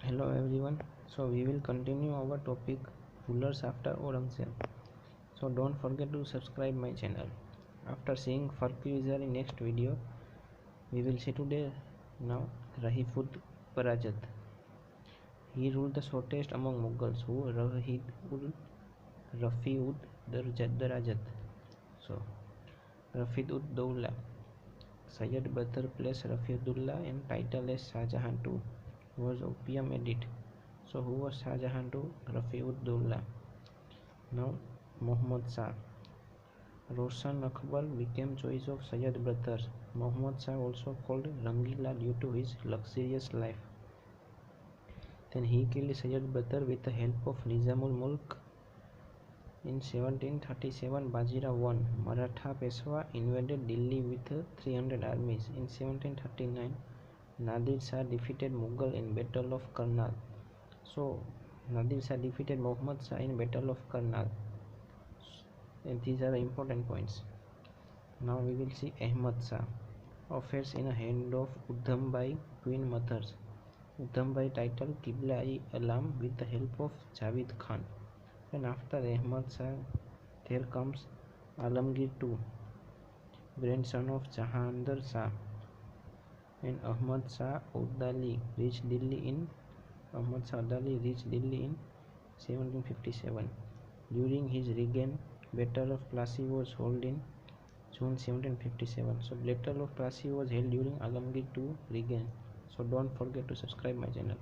Hello everyone. So we will continue our topic rulers after Aurangzeb. So don't forget to subscribe my channel. After seeing Farquhar in next video, we will see today now Rahifud Parajat. He ruled the shortest among Mughals, who Rafiud Darajat. So Rafidud Dawla. Sayyid Badr placed Rafiudullah in title as Shah Jahan II. Was opium edit. So who was Shah Jahan II? Rafiudullah. Now Muhammad Shah. Roshan Akbar became choice of Sayyid brother. Muhammad Shah, also called Rangila due to his luxurious life. Then he killed Sayyid brother with the help of Nizamul Mulk. In 1737, Bajirao won. Maratha Peshwa invaded Delhi with 300 armies. In 1739, Nadir Shah defeated Mughal in Battle of Karnal. So Nadir Shah defeated Muhammad Shah in Battle of Karnal. And these are the important points. Now we will see Ahmad Shah. Affairs in a hand of Udham-bai twin mothers. Udham-bai title Qibla-i-Alam with the help of Javed Khan. And after Ahmad Shah, there comes Alamgir II, grandson of Jahandar Shah. And Ahmad Shah Abdali reached Delhi in 1757. During his reign, Battle of Plassey was held in June 1757. So Battle of Plassey was held during Alamgir II reign. So don't forget to subscribe my channel.